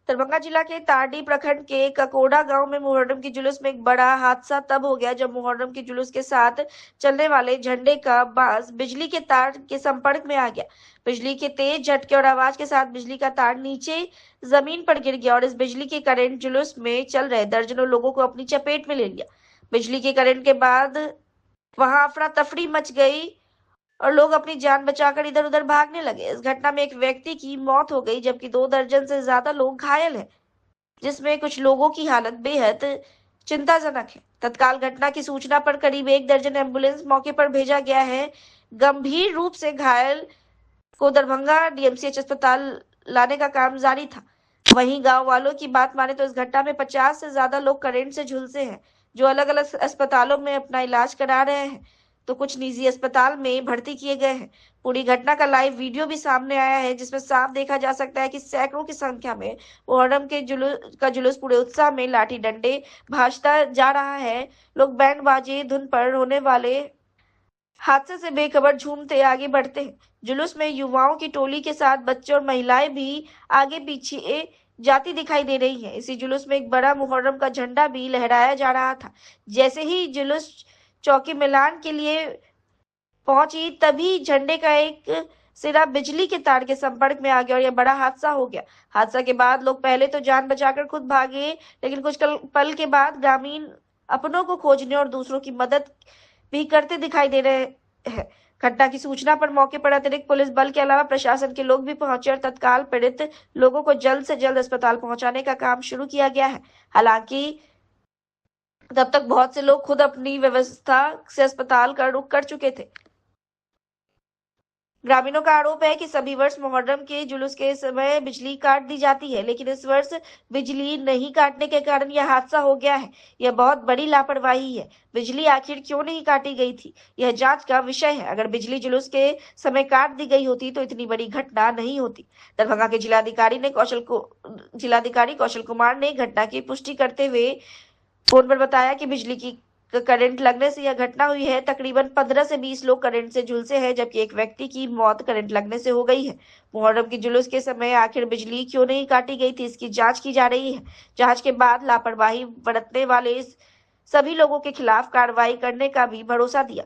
दरभंगा जिला के तारडी प्रखंड के ककोड़ा गांव में मुहर्रम की जुलूस में एक बड़ा हादसा तब हो गया जब मुहर्रम की जुलूस के साथ चलने वाले झंडे का बांस बिजली के तार के संपर्क में आ गया। बिजली के तेज झटके और आवाज के साथ बिजली का तार नीचे जमीन पर गिर गया और इस बिजली के करंट जुलूस में चल रहे दर्जनों लोगों को अपनी चपेट में ले लिया। बिजली के करंट के बाद वहां अफरा तफरी मच गई और लोग अपनी जान बचाकर इधर उधर भागने लगे। इस घटना में एक व्यक्ति की मौत हो गई जबकि 2 दर्जन से ज्यादा लोग घायल हैं, जिसमें कुछ लोगों की हालत बेहद चिंताजनक है। तत्काल घटना की सूचना पर करीब 1 दर्जन एम्बुलेंस मौके पर भेजा गया है। गंभीर रूप से घायल को दरभंगा डीएमसीएच अस्पताल लाने का काम जारी था। वहीं गांव वालों की बात माने तो इस घटना में 50 से ज्यादा लोग करंट से झुलसे हैं, जो अलग अलग अस्पतालों में अपना इलाज करा रहे हैं, तो कुछ निजी अस्पताल में भर्ती किए गए हैं। पूरी घटना का लाइव वीडियो भी सामने आया है, जिसमें साफ देखा जा सकता है कि सैकड़ों की संख्या में मुहर्रम के जुलूस पूरे उत्साह में लाठी डंडे भाजता जा रहा है। लोग बैंड बाजे धुन पर होने वाले हादसे से बेखबर झूमते आगे बढ़ते हैं। जुलूस में युवाओं की टोली के साथ बच्चे और महिलाएं भी आगे पीछे जाती दिखाई दे रही हैं। इसी जुलूस में एक बड़ा मुहर्रम का झंडा भी लहराया जा रहा था। जैसे ही जुलूस चौकी मिलान के लिए पहुंची तभी झंडे का एक सिरा बिजली के तार के संपर्क में आ गया और यह बड़ा हादसा हो गया। हादसा के बाद लोग पहले तो जान बचाकर खुद भागे, लेकिन कुछ पल के बाद ग्रामीण अपनों को खोजने और दूसरों की मदद भी करते दिखाई दे रहे हैं। घटना की सूचना पर मौके पर अतिरिक्त पुलिस बल के अलावा प्रशासन के लोग भी पहुंचे और तत्काल पीड़ित लोगों को जल्द से जल्द अस्पताल पहुंचाने का काम शुरू किया गया है। हालांकि तब तक बहुत से लोग खुद अपनी व्यवस्था से अस्पताल का रुख कर चुके थे। ग्रामीणों का आरोप है कि सभी वर्ष मुहर्रम के जुलूस के समय बिजली काट दी जाती है, लेकिन इस वर्ष बिजली नहीं काटने के कारण यह हादसा हो गया है। यह बहुत बड़ी लापरवाही है। बिजली आखिर क्यों नहीं काटी गई थी, यह जांच का विषय है। अगर बिजली जुलूस के समय काट दी गई होती तो इतनी बड़ी घटना नहीं होती। दरभंगा के जिलाधिकारी कौशल कुमार ने घटना की पुष्टि करते हुए फोन पर बताया कि बिजली की करंट लगने से यह घटना हुई है। तकरीबन 15 से 20 लोग करंट से झुलसे हैं, जबकि एक व्यक्ति की मौत करंट लगने से हो गई है। मुहर्रम की जुलूस के समय आखिर बिजली क्यों नहीं काटी गई थी, इसकी जांच की जा रही है। जांच के बाद लापरवाही बरतने वाले सभी लोगों के खिलाफ कार्रवाई करने का भी भरोसा दिया।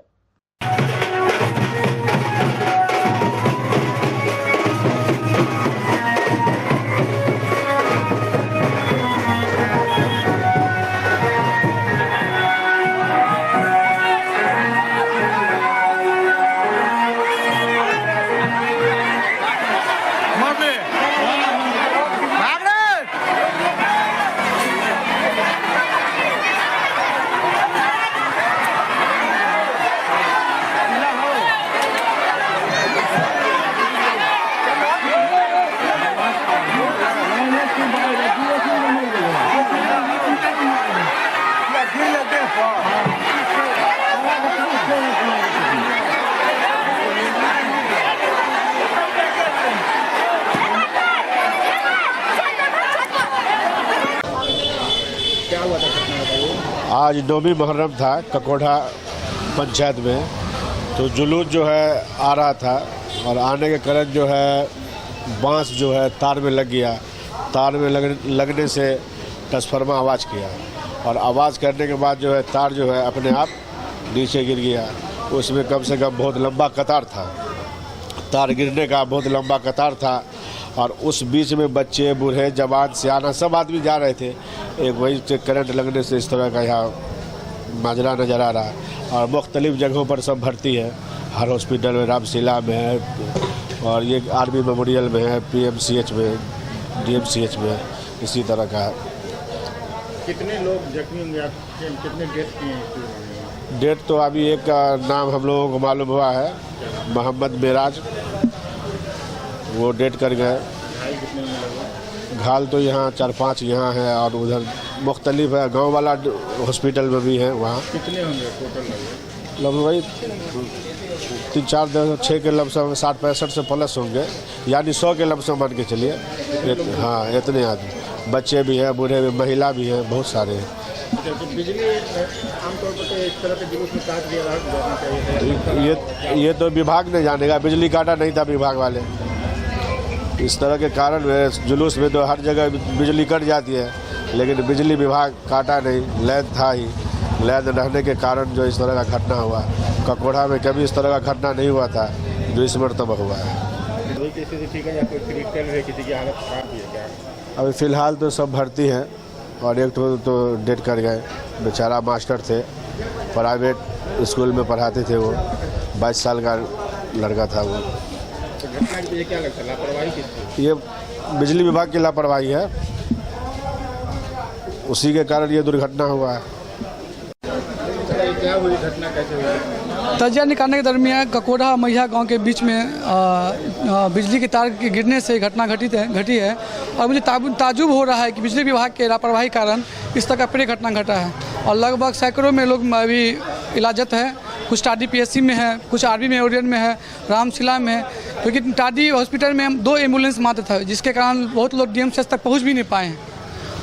आज 9वीं मुहर्रम था ककोड़ा पंचायत में, तो जुलूस जो है आ रहा था और आने के कारण जो है बांस जो है तार में लग गया। तार में लगने से ट्रांसफार्मर आवाज़ किया और आवाज़ करने के बाद जो है तार जो है अपने आप नीचे गिर गया। उसमें कम से कम बहुत लंबा कतार था, तार गिरने का बहुत लंबा कतार था और उस बीच में बच्चे बूढ़े जवान सियाना सब आदमी जा रहे थे। एक वही से करंट लगने से इस तरह का यहाँ माजरा नज़र आ रहा है और मुख्तलिफ़ जगहों पर सब भर्ती है। हर हॉस्पिटल में, रामशिला में है और ये आर्मी मेमोरियल में है, पीएमसीएच में, डीएमसीएच में, इसी तरह का है। कितने लोग जख्मी होंगे, कितने डेथ किए हैं? डेथ तो अभी एक का नाम हम लोगों को मालूम हुआ है, मोहम्मद मेराज, वो डेथ कर गए। घायल तो यहाँ 4-5 यहाँ है और उधर मुख्तलिफ है, गांव वाला हॉस्पिटल में भी है। वहाँ कितने होंगे टोटल? लगभग वही 3-4-6 के लमसम 60-65 से प्लस होंगे, यानी 100 के लमसम मान के चलिए। हाँ, इतने आदमी, बच्चे भी हैं, बूढ़े भी, महिला भी हैं, बहुत सारे हैं। तो बिजली आमतौर पर इस तरह के जुलूस में काट दिया जाना चाहिए। ये तो विभाग ने जानेगा, बिजली काटा नहीं था विभाग वाले। इस तरह के कारण जुलूस में तो हर जगह बिजली कट जाती है, लेकिन बिजली विभाग काटा नहीं, लैन था ही। लैन रहने के कारण जो इस तरह का घटना हुआ, ककोड़ा में कभी इस तरह का घटना नहीं हुआ था जो इस मरतबा हुआ है। की स्थिति ठीक है या कोई क्रिटिकल है, किसी की हालत खराब है क्या? अभी फ़िलहाल तो सब भर्ती हैं और एक तो डेथ कर गए, बेचारा मास्टर थे, प्राइवेट स्कूल में पढ़ाते थे, वो 22 साल का लड़का था वो। तो घटना के लिए क्या लगता है, लापरवाही किसकी? ये बिजली विभाग की लापरवाही है, उसी के कारण ये दुर्घटना हुआ है। क्या हुई घटना, कैसे हुई? तजिया निकालने के दरमियान ककोड़ा मैया गांव के बीच में बिजली के तार के गिरने से घटना घटी है और मुझे ताजुब हो रहा है कि बिजली विभाग के लापरवाही कारण इस तरह का प्रिय घटना घटा है और लगभग सैकड़ों में लोग अभी इलाजत है। कुछ टाडी पीएससी में है, कुछ आरबी मेमोरियल में है, रामशिला में है, क्योंकि टाडी हॉस्पिटल में 2 एम्बुलेंस मात्र था, जिसके कारण बहुत लोग DMCH तक पहुँच भी नहीं पाए हैं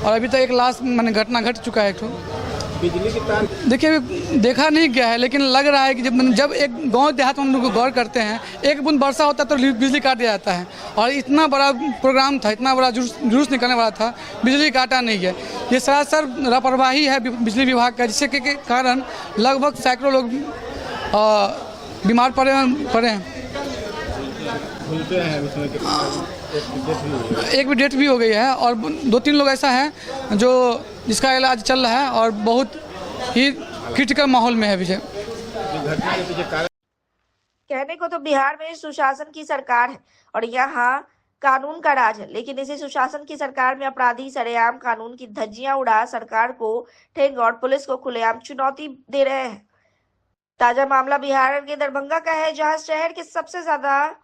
और अभी तक एक लाश मैंने घटना घट चुका है। तो बिजली की तार देखिए देखा नहीं गया है, लेकिन लग रहा है कि जब एक गांव देहात में हम लोग गौर करते हैं, एक बूंद वर्षा होता है तो बिजली काट दिया जाता है और इतना बड़ा प्रोग्राम था, इतना बड़ा जुलूस निकलने वाला था, बिजली काटा नहीं है। ये सरासर लापरवाही है बिजली विभाग का, जिसके के कारण लगभग सैकड़ों लोग बीमार पड़े हैं। एक भी डेथ भी हो गई है और 2-3 लोग ऐसा है जिसका इलाज चल रहा है और बहुत ही क्रिटिकल माहौल में है विजय। कहने को तो बिहार में सुशासन की सरकार है और यहाँ कानून का राज है, लेकिन इसी सुशासन की सरकार में अपराधी सरेआम कानून की धज्जियां उड़ा सरकार को ठेंग और पुलिस को खुलेआम चुनौती दे रहे हैं। ताजा मामला बिहार के दरभंगा का है, जहां शहर के सबसे ज्यादा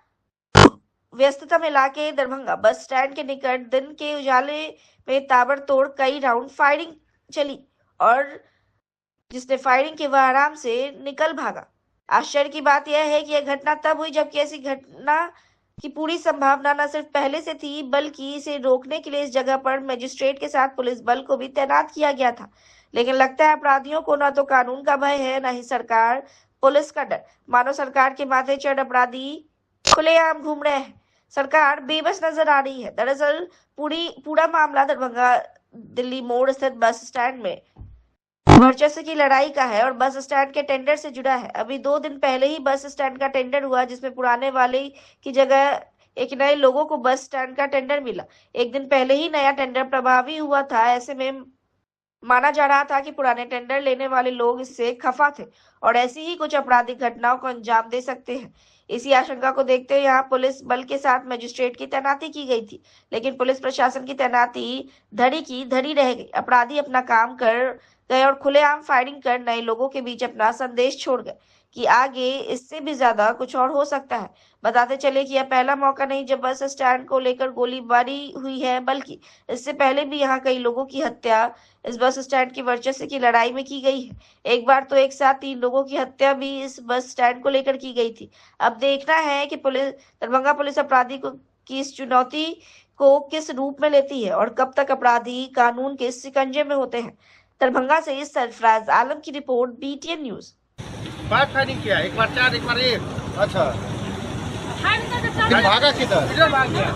व्यस्ततम इलाके दरभंगा बस स्टैंड के निकट दिन के उजाले में ताबड़तोड़ कई राउंड फायरिंग चली और जिसने फायरिंग की वह आराम से निकल भागा। आश्चर्य की बात यह है कि यह घटना तब हुई जबकि ऐसी घटना की पूरी संभावना न सिर्फ पहले से थी, बल्कि इसे रोकने के लिए इस जगह पर मजिस्ट्रेट के साथ पुलिस बल को भी तैनात किया गया था। लेकिन लगता है अपराधियों को न तो कानून का भय है, न ही सरकार पुलिस का डर। मानो सरकार के माथे चढ़ अपराधी खुलेआम घूम रहे हैं। सरकार बेबस नजर आ रही है। दरअसल पूरा मामला दरभंगा दिल्ली मोड़ स्थित बस स्टैंड में वर्चस्व की लड़ाई का है और बस स्टैंड के टेंडर से जुड़ा है। अभी 2 दिन पहले ही बस स्टैंड का टेंडर हुआ, जिसमें पुराने वाले की जगह एक नए लोगों को बस स्टैंड का टेंडर मिला। एक दिन पहले ही नया टेंडर प्रभावी हुआ था। ऐसे में माना जा रहा था कि पुराने टेंडर लेने वाले लोग इससे खफा थे और ऐसी ही कुछ आपराधिक घटनाओं को अंजाम दे सकते हैं। इसी आशंका को देखते हुए यहाँ पुलिस बल के साथ मजिस्ट्रेट की तैनाती की गई थी, लेकिन पुलिस प्रशासन की तैनाती धरी की धरी रह गई। अपराधी अपना काम कर गए और खुलेआम फायरिंग कर नए लोगों के बीच अपना संदेश छोड़ गए कि आगे इससे भी ज्यादा कुछ और हो सकता है। बताते चले कि यह पहला मौका नहीं जब बस स्टैंड को लेकर गोलीबारी हुई है, बल्कि इससे पहले भी यहाँ कई लोगों की हत्या इस बस स्टैंड की वर्चस्व की लड़ाई में की गई है। एक बार तो एक साथ 3 लोगों की हत्या भी इस बस स्टैंड को लेकर की गई थी। अब देखना है कि दरभंगा पुलिस अपराधी की इस चुनौती को किस रूप में लेती है और कब तक अपराधी कानून के शिकंजे में होते हैं। दरभंगा से सरफराज आलम की रिपोर्ट, BTN न्यूज। बात फायरिंग किया, एक बार 4 एक बार 1। अच्छा, भागा किधर? इधर भाग गया,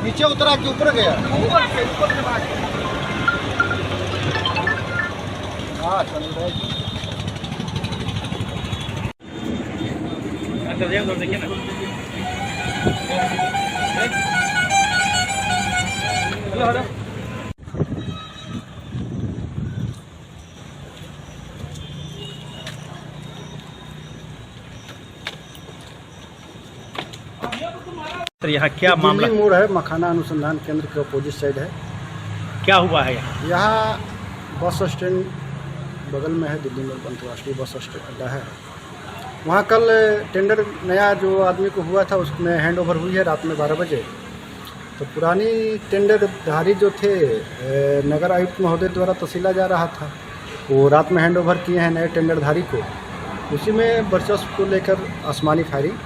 नीचे उतरा कि ऊपर गया? ऊपर से भाग गया। हाँ चल रहा है। अच्छा देखिए ना। Hello hello. तो यहाँ क्या मामला? मोड़ है, मखाना अनुसंधान केंद्र के अपोजिट साइड है। क्या हुआ है यहाँ बस स्टैंड बगल में है, दिल्ली में अंतर्राष्ट्रीय बस स्टैंड अड्डा है। वहाँ कल टेंडर नया जो आदमी को हुआ था उसमें हैंड ओवर हुई है रात में 12 बजे। तो पुरानी टेंडरधारी जो थे नगर आयुक्त महोदय द्वारा तहसीला जा रहा था, वो रात में हैंड ओवर किए हैं नए टेंडरधारी को। उसी में वर्चस्व को लेकर आसमानी फायरिंग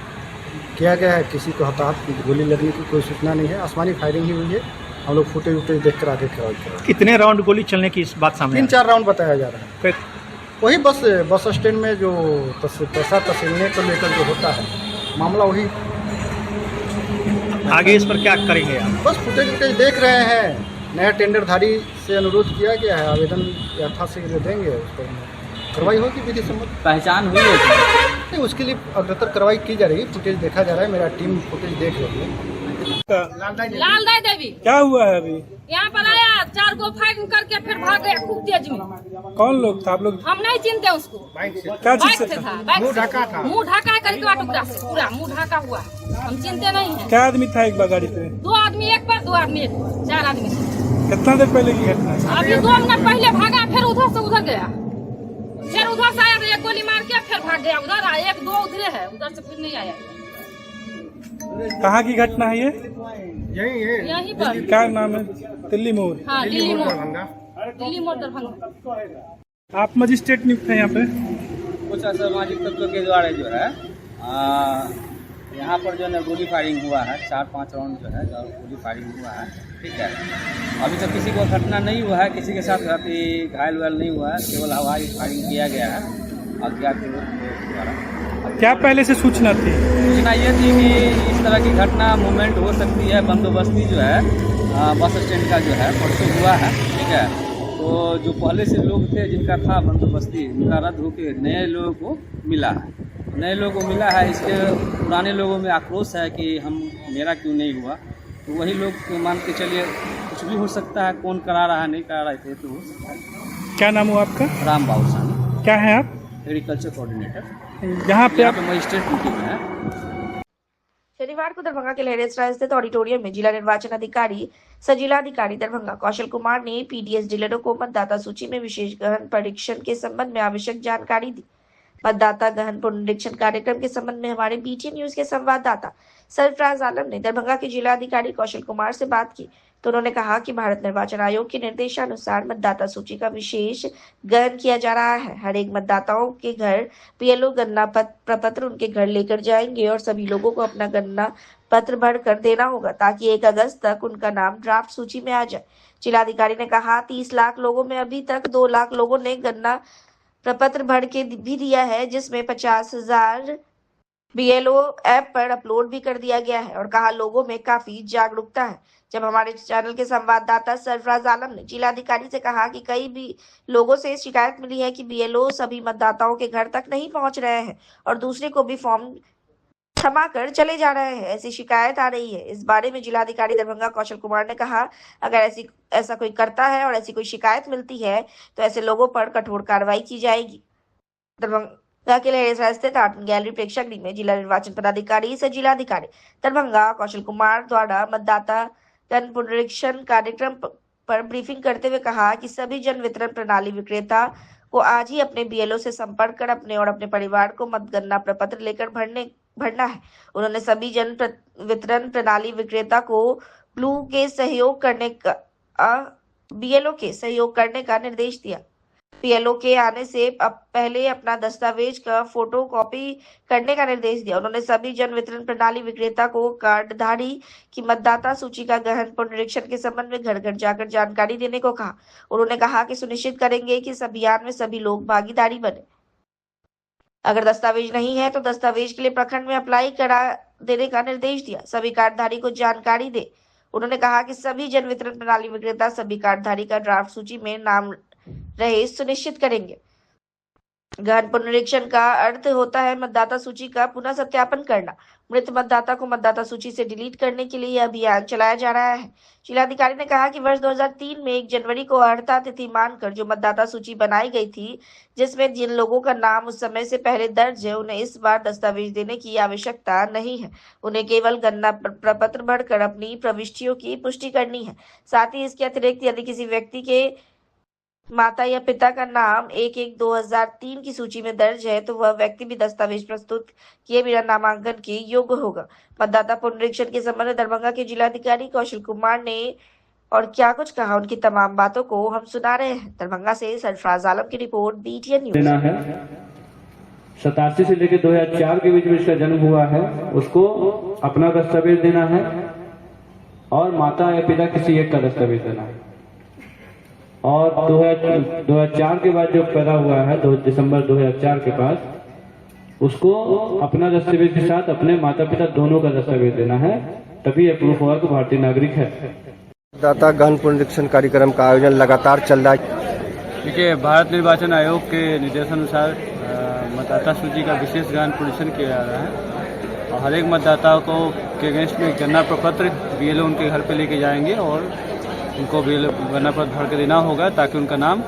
किया गया है। किसी को हताहत गोली लगने की कोई सूचना नहीं है, आसमानी फायरिंग ही हुई है। हम लोग फुटेज देख कर आगे कराए। कितने राउंड गोली चलने की इस बात सामने? 3-4 राउंड बताया जा रहा है। वही बस स्टैंड में जो पैसा तसीलने को लेकर जो होता है मामला, वही आगे इस पर क्या करेंगे आप? बस फुटेज देख रहे हैं। नया टेंडरधारी से अनुरोध किया गया है, आवेदन यथाशीघ्र देंगे, उस पर कार्रवाई होगी विधि सम्मत। पहचान हुई है क्या? नहीं, उसके लिए अग्रतर कार्रवाई की जा रही है। फुटेज देखा जा रहा है, मेरा टीम फुटेज देख रही है। लालदाई देवी क्या हुआ है अभी? यहाँ पर आया, 4 गो फायरिंग करके फिर भाग गया खूब तेज में। कौन लोग था आप लोग? हम नहीं चिनते उसको। क्या चीज से था? मुँह ढका था। मुँह ढका है करके टुकड़ा से पूरा मुँह ढका हुआ है, हम चिनते नहीं है। क्या आदमी था एक बार गाड़ी पे? 2 आदमी एक पर, 2 आदमी एक पर, 4 आदमी। कितना देर पहले की घटना है? अभी 2 मिनट पहले भागा, फिर उधर से उधर गया, फिर उधर से आया तो एक गोली मार के फिर भाग गया उधर। 1-2 उधरे है, उधर से फिर नहीं आया। कहाँ की घटना है ये? यहीं पर। क्या नाम है? दिल्ली मोड़। हाँ, दिल्ली मोड़ दरभंगा। आप मजिस्ट्रेट नियुक्त हैं यहाँ पे? कुछ असामाजिक तत्वों के द्वारा जो है यहाँ पर जो है गोली फायरिंग हुआ है, 4-5 राउंड जो है गोली फायरिंग हुआ है। ठीक है, अभी तो किसी को घटना नहीं हुआ है, किसी के साथ अभी घायल वायल नहीं हुआ है, केवल हवाई फायरिंग किया गया है अज्ञात लोगों द्वारा। क्या पहले से सूचना थी? सूचना ये थी कि इस तरह की घटना मूवमेंट हो सकती है। बंदोबस्ती जो है बस स्टैंड का जो है परसों हुआ है। ठीक है, तो जो पहले से लोग थे जिनका था बंदोबस्ती, उनका रद्द होकर नए लोगों को मिला है। नए लोगों को मिला है, इसके पुराने लोगों में आक्रोश है कि मेरा क्यों नहीं हुआ। तो वही लोग मान के चलिए, कुछ भी हो सकता है, कौन करा रहा नहीं करा रहे थे तो हो सकता है। क्या नाम हुआ आपका? राम बाबू सानी। क्या है आप? Agriculture coordinator. यहाँ पे आप मजिस्ट्रेट ड्यूटी में है। शनिवार को दरभंगा के लहरेसराय स्थित ऑडिटोरियम में जिला निर्वाचन अधिकारी सह जिलाधिकारी दरभंगा कौशल कुमार ने पीडीएस डीलरों को मतदाता सूची में विशेष गहन परीक्षण के संबंध में आवश्यक जानकारी दी। मतदाता गहन पुनरीक्षण कार्यक्रम के संबंध में हमारे बीटीएन न्यूज के संवाददाता सरफराज आलम ने दरभंगा के जिलाधिकारी कौशल कुमार से बात की, तो उन्होंने कहा कि भारत निर्वाचन आयोग के निर्देशानुसार मतदाता सूची का विशेष गहन किया जा रहा है। हर एक मतदाताओं के घर बीएलओ गणना प्रपत्र उनके घर लेकर जाएंगे और सभी लोगों को अपना गणना पत्र भर कर देना होगा ताकि 1 अगस्त तक उनका नाम ड्राफ्ट सूची में आ जाए। जिलाधिकारी ने कहा 30 लाख लोगों में अभी तक 2 लाख लोगों ने गणना प्रपत्र भर के भी दिया है, जिसमें 50,000 बीएलओ ऐप पर अपलोड भी कर दिया गया है और कहा लोगों में काफी जागरूकता है। जब हमारे चैनल के संवाददाता सरफराज आलम ने जिलाधिकारी से कहा कि कई भी लोगों से शिकायत मिली है कि बीएलओ सभी मतदाताओं के घर तक नहीं पहुंच रहे हैं और दूसरे को भी फॉर्म थमा कर चले जा रहे हैं, ऐसी शिकायत आ रही है। इस बारे में जिलाधिकारी दरभंगा कौशल कुमार ने कहा अगर ऐसा कोई करता है और ऐसी कोई शिकायत मिलती है तो ऐसे लोगों पर कठोर कार्रवाई की जाएगी। दरभंगा के लहरेसराय स्थित आर्ट गैलरी प्रेक्षागृह में जिला निर्वाचन पदाधिकारी सह जिलाधिकारी दरभंगा कौशल कुमार द्वारा मतदाता गण पुनरीक्षण कार्यक्रम पर ब्रीफिंग करते हुए कहा कि सभी जन वितरण प्रणाली विक्रेता को आज ही अपने बीएलओ से संपर्क कर अपने और अपने परिवार को मतगणना प्रपत्र लेकर भरना है। उन्होंने सभी जन वितरण प्रणाली विक्रेता को ब्लू के सहयोग करने का बीएलओ के सहयोग करने का निर्देश दिया। बीएलओ के आने से पहले अपना दस्तावेज का फोटो कॉपी करने का निर्देश दिया। उन्होंने सभी जन वितरण प्रणाली विक्रेता को कार्डधारी की मतदाता सूची का गहन पुनरीक्षण के संबंध में घर घर जाकर जानकारी देने को कहा। उन्होंने कहा कि सुनिश्चित करेंगे कि इस अभियान में सभी लोग भागीदारी बने। अगर दस्तावेज नहीं है तो दस्तावेज के लिए प्रखंड में अप्लाई करा देने का निर्देश दिया। सभी कार्डधारी को जानकारी दे। उन्होंने कहा कि सभी जन वितरण प्रणाली विक्रेता सभी कार्डधारी का ड्राफ्ट सूची में नाम रहे सुनिश्चित करेंगे। गहन पुनरीक्षण का अर्थ होता है मतदाता सूची का पुनः सत्यापन करना। मृत मतदाता को मतदाता सूची से डिलीट करने के लिए यह अभियान चलाया जा रहा है। जिलाधिकारी ने कहा कि वर्ष 2003 में 1 जनवरी को अर्हता तिथि मानकर जो मतदाता सूची बनाई गई थी, जिसमें जिन लोगों का नाम उस समय से पहले दर्ज है, उन्हें इस बार दस्तावेज देने की आवश्यकता नहीं है। उन्हें केवल गणना प्रपत्र भरकर अपनी प्रविष्टियों की पुष्टि करनी है। साथ ही इसके अतिरिक्त यदि किसी व्यक्ति के माता या पिता का नाम 1/1/2003 की सूची में दर्ज है तो वह व्यक्ति भी दस्तावेज प्रस्तुत किए बिना नामांकन के योग्य होगा। मतदाता पुनरीक्षण के संबंध में दरभंगा के जिलाधिकारी कौशल कुमार ने और क्या कुछ कहा, उनकी तमाम बातों को हम सुना रहे हैं। दरभंगा से सरफराज आलम की रिपोर्ट, बीटीएन न्यूज। देना है 87 से लेकर 2004 के बीच में इसका जन्म हुआ है, उसको अपना दस्तावेज देना है और माता या पिता किसी एक का दस्तावेज देना है। और 2004 के बाद जो पैदा हुआ है 2 दिसंबर 2004 के बाद, उसको अपना दस्तावेज के साथ अपने माता पिता दोनों का दस्तावेज देना है तभी ये प्रूफ होगा कि भारतीय नागरिक है। मतदाता गहन पुनरीक्षण कार्यक्रम का आयोजन लगातार चल रहा है। देखिए, भारत निर्वाचन आयोग के निर्देशानुसार मतदाता सूची का विशेष गहन पुनरीक्षण किया जा रहा है और हर एक मतदाता को के अगेंस्ट में गणना प्रपत्र BLO उनके घर पे लेके जाएंगे और उनको गणना प्रपत्र भर के देना होगा ताकि उनका नाम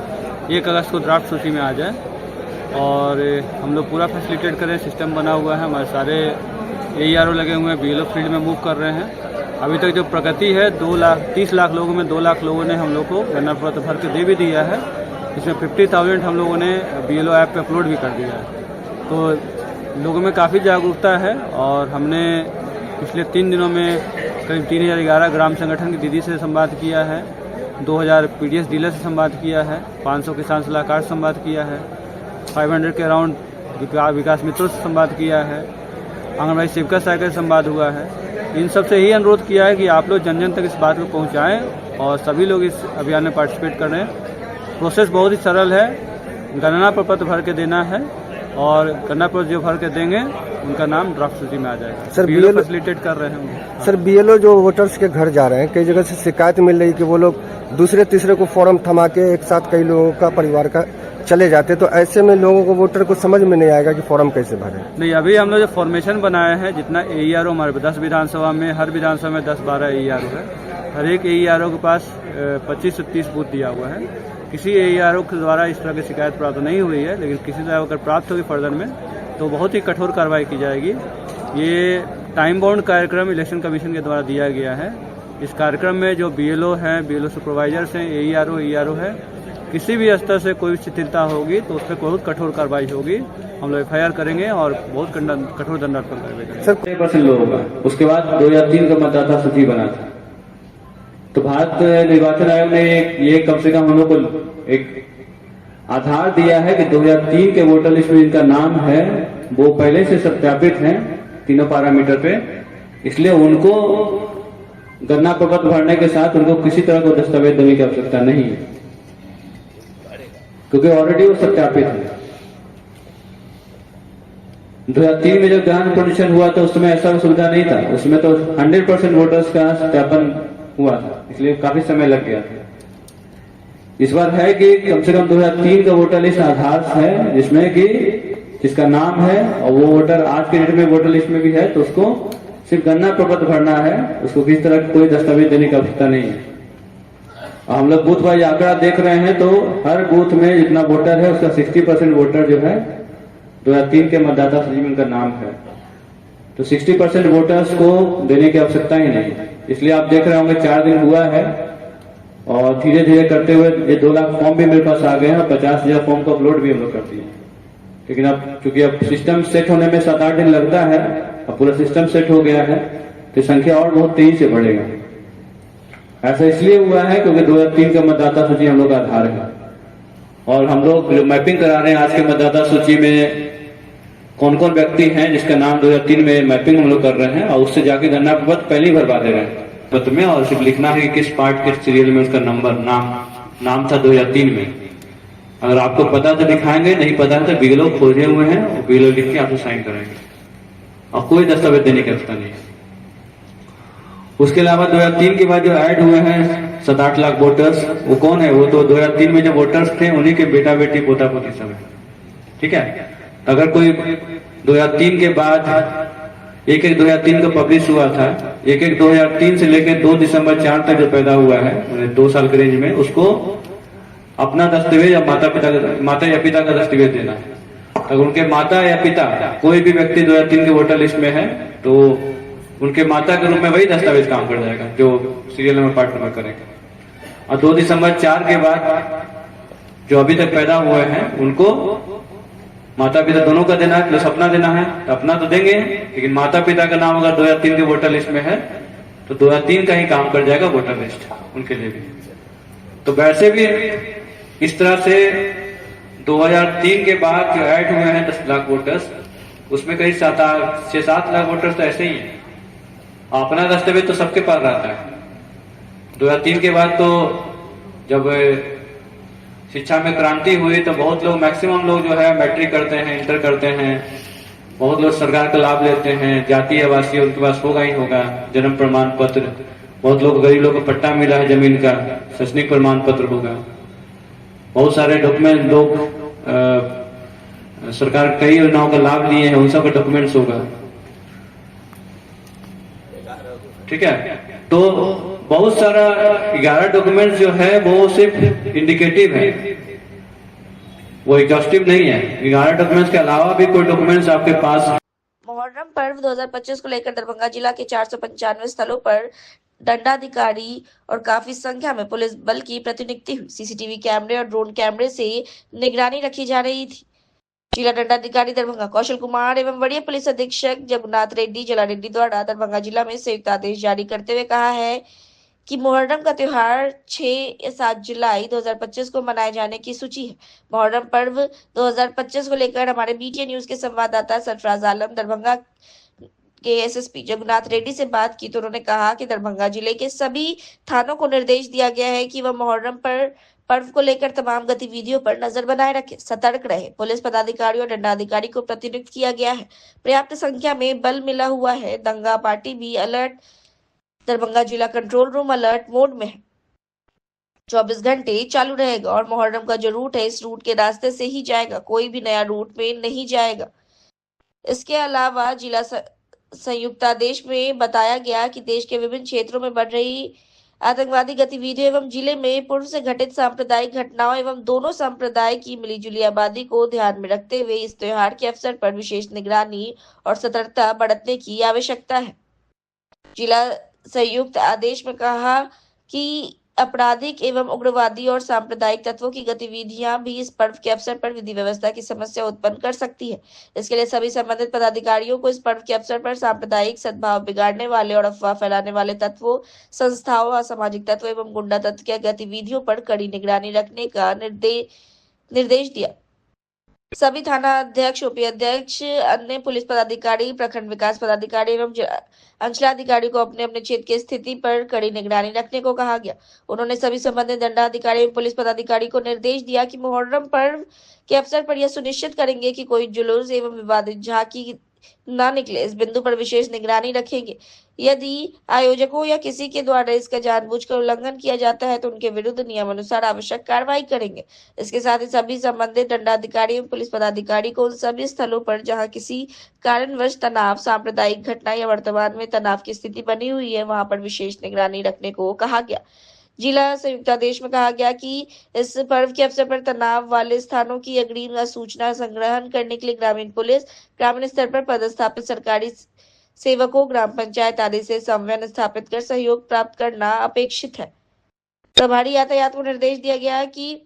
1 अगस्त को ड्राफ्ट सूची में आ जाए। और हम लोग पूरा फैसिलिटेट करें, सिस्टम बना हुआ है, हमारे सारे AERO लगे हुए हैं, BLO फील्ड में मूव कर रहे हैं। अभी तक जो प्रगति है 30 लाख लोगों में 2 लाख लोगों ने हम लोग को गणना प्रपत्र भर के दे भी दिया है। इसमें 50,000 हम लोगों ने BLO ऐप पे अपलोड भी कर दिया है। तो लोगों में काफ़ी जागरूकता है और हमने पिछले 3 दिनों में करीब 3011 ग्राम संगठन की दीदी से संवाद किया है, 2000 PDS डीलर से संवाद किया है, 500 किसान सलाहकार से संवाद किया है, 500 के अराउंड विकास मित्रों से संवाद किया है, आंगनबाड़ी सेविका सहायिका से संवाद हुआ है। इन सब से ही अनुरोध किया है कि आप लोग जन जन तक इस बात को पहुँचाएँ और सभी लोग इस अभियान में पार्टिसिपेट करें। प्रोसेस बहुत ही सरल है, गणना प्रपत्र भर के देना है और गणना प्रपत्र जो भर के देंगे उनका नाम ड्राफ्ट सूची में आ जाएगा। सर BLO फैसिलिटेट कर रहे हैं। सर BLO जो वोटर्स के घर जा रहे हैं, कई जगह से शिकायत मिल रही कि वो लोग दूसरे तीसरे को फॉर्म थमा के एक साथ कई लोगों का परिवार का चले जाते, तो ऐसे में लोगों को वोटर को समझ में नहीं आएगा कि फॉर्म कैसे भरें। नहीं, अभी हम लोग जो फॉर्मेशन बनाए हैं, जितना AERO हमारे 10 विधानसभा में, हर विधानसभा में 10-12 AERO है, हर एक AERO के पास 25 से 30 बूथ दिया हुआ है। किसी AERO के द्वारा इस तरह की शिकायत प्राप्त नहीं हुई है, लेकिन किसी तरह अगर प्राप्त होगी फर्दर में तो बहुत ही कठोर कार्रवाई की जाएगी। ये टाइम बाउंड कार्यक्रम इलेक्शन कमीशन के द्वारा दिया गया है। इस कार्यक्रम में जो BLO हैं, BLO सुपरवाइजर्स हैं, AERO है, किसी भी स्तर से कोई शिथिलता होगी तो उस पर बहुत कठोर कार्रवाई होगी। हम लोग FIR करेंगे और बहुत कठोर दंडात्मक कार्रवाई करेंगे। 6% लोगों का, उसके बाद 2003 का मतदाता सूची बना था। तो भारत निर्वाचन आयोग ने ये कम से कम हम लोग को एक आधार दिया है कि 2003 के वोटर लिस्ट में जिनका नाम है वो पहले से सत्यापित हैं तीनों पैरामीटर पे, इसलिए उनको गणना प्रपत्र भरने के साथ उनको किसी तरह को दस्तावेज देने की आवश्यकता नहीं है, क्योंकि ऑलरेडी वो सत्यापित है। 2003 में जब गहन पुनरीक्षण हुआ तो उसमें ऐसा सुविधा नहीं था, उसमें तो 100% वोटर्स का सत्यापन हुआ था, इसलिए काफी समय लग गया था। इस बार है कि कम से कम 2003 का वोटर लिस्ट आधार है, जिसमें कि जिसका नाम है और वो वोटर आज के डेट में वोटर लिस्ट में भी है, तो उसको सिर्फ गणना प्रपत्र भरना है, उसको किसी तरह कोई दस्तावेज देने की आवश्यकता नहीं है। हम लोग बूथ वाइज आंकड़ा देख रहे हैं तो हर बूथ में जितना वोटर है उसका 60% वोटर जो है 2003 के मतदाता सूची में उनका नाम है, तो 60% वोटर्स को देने की आवश्यकता ही नहीं है। इसलिए आप देख रहे होंगे 4 दिन हुआ है और धीरे धीरे करते हुए ये 2 लाख फॉर्म भी मेरे पास आ गए हैं और 50,000 फॉर्म को अपलोड भी हम लोग कर दिए। लेकिन अब चूंकि अब सिस्टम सेट होने में 7-8 दिन लगता है, अब पूरा सिस्टम सेट हो गया है तो संख्या और बहुत तेजी से बढ़ेगा। ऐसा इसलिए हुआ है क्योंकि 2003 का मतदाता सूची हम लोग का आधार है और हम लोग जो मैपिंग करा रहे हैं आज के मतदाता सूची में कौन कौन व्यक्ति हैं जिसका नाम 2003 में मैपिंग हम लोग कर रहे हैं और उससे जाके गणना प्रपत्र पहले ही भरवा दे रहे हैं पत्र में, और सिर्फ लिखना है कि किस पार्ट के सीरियल में उसका नंबर नाम था 2003 में। अगर आपको पता तो दिखाएंगे, नहीं पता है तो BLO खोजे हुए हैं और BLO लिख के आपसे साइन कराएंगे और कोई दस्तावेज देने की आवश्यकता नहीं है। उसके अलावा 2003 के बाद जो ऐड हुए हैं 7-8 लाख वोटर्स, वो कौन है? वो तो 2003 में जो वोटर्स थे उन्हीं के बेटा बेटी पोता पोती सब है, ठीक है। अगर कोई 2003 के बाद 1-1 2003 का पब्लिश हुआ था, 1-1 2003 से लेकर 2 दिसंबर 4 तक जो पैदा हुआ है 2 साल के रेंज में, उसको अपना दस्तावेज या माता या पिता का दस्तावेज देना है। अगर उनके माता या पिता कोई भी व्यक्ति 2003 के वोटर लिस्ट में है तो उनके माता के रूप में वही दस्तावेज काम कर जाएगा जो सीरियल नंबर पार्ट नंबर करेंगे। और 2 दिसंबर 4 के बाद जो अभी तक पैदा हुए हैं उनको माता पिता दोनों का देना है, प्लस अपना देना है। तो अपना तो देंगे, लेकिन माता पिता का नाम अगर 2003 के वोटर लिस्ट में है तो 2003 का ही काम कर जाएगा वोटर लिस्ट उनके लिए भी। तो वैसे भी इस तरह से 2003 के बाद जो ऐड हुए हैं 10 लाख वोटर्स, उसमें करीब 6-7 लाख वोटर्स तो ऐसे ही है। अपना दस्तावेज तो सबके पास रहता है। 2003 के बाद तो जब शिक्षा में क्रांति हुई तो बहुत लोग, मैक्सिमम लोग जो है मैट्रिक करते हैं, इंटर करते हैं, बहुत लोग सरकार का लाभ लेते हैं, जाति आवासीय उनके पास होगा ही होगा, जन्म प्रमाण पत्र, बहुत लोग गरीब लोग को पट्टा मिला है जमीन का, शैक्षणिक प्रमाण पत्र होगा, बहुत सारे डॉक्यूमेंट लोग सरकार कई योजनाओं का लाभ लिए हैं, उन सब का डॉक्यूमेंट्स होगा। ठीक है, तो बहुत सारा 11 डॉक्यूमेंट्स जो है वो सिर्फ इंडिकेटिव है, वो एग्जॉस्टिव नहीं है। 11 डॉक्यूमेंट्स के अलावा भी कोई डॉक्यूमेंट्स आपके पास। मुहर्रम पर्व 2025 को लेकर दरभंगा जिला के 495 स्थलों पर दंडाधिकारी और काफी संख्या में पुलिस बल की प्रतिनियुक्ति हुई। सीसीटीवी कैमरे और ड्रोन कैमरे से निगरानी रखी जा रही थी। जिला दंडाधिकारी दरभंगा कौशल कुमार एवं वरीय पुलिस अधीक्षक जगन्नाथ रेड्डी जिला रेड्डी द्वारा दरभंगा जिला में संयुक्त आदेश जारी करते हुए कहा है कि मुहर्रम का त्योहार 6 या 7 जुलाई 2025 को मनाए जाने की सूची है। मुहर्रम पर्व 2025 को लेकर हमारे BTN न्यूज के संवाददाता सरफराज आलम दरभंगा के SSP जगन्नाथ रेड्डी से बात की तो उन्होंने कहा कि दरभंगा जिले के सभी थानों को निर्देश दिया गया है कि वह मुहर्रम पर्व को लेकर तमाम गतिविधियों पर नजर बनाए रखे, सतर्क रहे। पुलिस पदाधिकारी और दंडाधिकारी को प्रतिनियुक्त किया गया है। पर्याप्त संख्या में बल मिला हुआ है। दंगा पार्टी भी अलर्ट। दरभंगा जिला कंट्रोल रूम अलर्ट मोड में है, 24 घंटे चालू रहेगा और मुहर्रम का जो रूट है इस रूट के रास्ते से ही जाएगा, कोई भी नया रूट में नहीं जाएगा। इसके अलावा जिला संयुक्तादेश में बताया गया कि देश के विभिन्न क्षेत्रों में बढ़ रही आतंकवादी गतिविधियों एवं जिले में पूर्व से घटित सांप्रदायिक घटनाओं एवं दोनों संप्रदाय की मिलीजुली आबादी को ध्यान में रखते हुए इस त्योहार के अवसर पर विशेष निगरानी और सतर्कता बरतने की आवश्यकता है। जिला संयुक्त आदेश में कहा कि आपराधिक एवं उग्रवादी और सांप्रदायिक तत्वों की गतिविधियां भी इस पर्व के अवसर पर विधि व्यवस्था की समस्या उत्पन्न कर सकती है। इसके लिए सभी संबंधित पदाधिकारियों को इस पर्व के अवसर पर सांप्रदायिक सद्भाव बिगाड़ने वाले और अफवाह फैलाने वाले तत्वों, संस्थाओं, असामाजिक तत्वों एवं गुंडा तत्व की गतिविधियों पर कड़ी निगरानी रखने का निर्देश दिया। सभी थाना अध्यक्ष, OP अध्यक्ष, अन्य पुलिस पदाधिकारी, प्रखंड विकास पदाधिकारी एवं अंचलाधिकारी को अपने अपने क्षेत्र की स्थिति पर कड़ी निगरानी रखने को कहा गया। उन्होंने सभी संबंधित दंडाधिकारी एवं पुलिस पदाधिकारी को निर्देश दिया कि मुहर्रम पर्व के अवसर पर यह सुनिश्चित करेंगे कि कोई जुलूस एवं विवादित झांकी न निकले। इस बिंदु पर विशेष निगरानी रखेंगे। यदि आयोजकों या किसी के द्वारा इसका जानबूझकर उल्लंघन किया जाता है तो उनके विरुद्ध नियमानुसार आवश्यक कार्रवाई करेंगे। इसके साथ ही सभी संबंधित दंडाधिकारी एवं पुलिस पदाधिकारी को उन सभी स्थलों पर जहां किसी कारणवश तनाव, सांप्रदायिक घटना या वर्तमान में तनाव की स्थिति बनी हुई है वहां पर विशेष निगरानी रखने को कहा गया। जिला संयुक्तादेश में कहा गया कि इस पर्व के अवसर पर तनाव वाले स्थानों की अग्रिम सूचना संग्रहण करने के लिए ग्रामीण पुलिस, ग्रामीण स्तर पर पदस्थापित सरकारी सेवकों, ग्राम पंचायत आदि से समन्वय स्थापित कर सहयोग प्राप्त करना अपेक्षित है। प्रभारी यातायात को निर्देश दिया गया है कि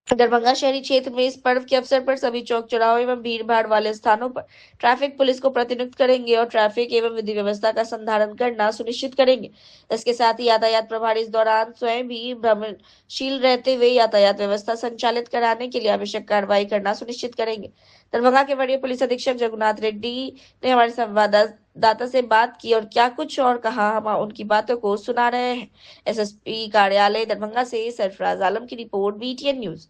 दरभंगा शहरी क्षेत्र में इस पर्व के अवसर पर सभी चौक चौराहों एवं भीड़ भाड़ वाले स्थानों पर ट्रैफिक पुलिस को प्रतिनियुक्त करेंगे और ट्रैफिक एवं विधि व्यवस्था का संधारण करना सुनिश्चित करेंगे। इसके साथ ही यातायात प्रभारी इस दौरान स्वयं भी भ्रमणशील रहते हुए यातायात व्यवस्था संचालित कराने के लिए आवश्यक कार्रवाई करना सुनिश्चित करेंगे। दरभंगा के वरीय पुलिस अधीक्षक जगन्नाथ रेड्डी ने हमारे संवाददाता से बात की और क्या कुछ और कहा, हम उनकी बातों को सुना रहे हैं। SSP कार्यालय दरभंगा से सरफराज आलम की रिपोर्ट, BTN न्यूज।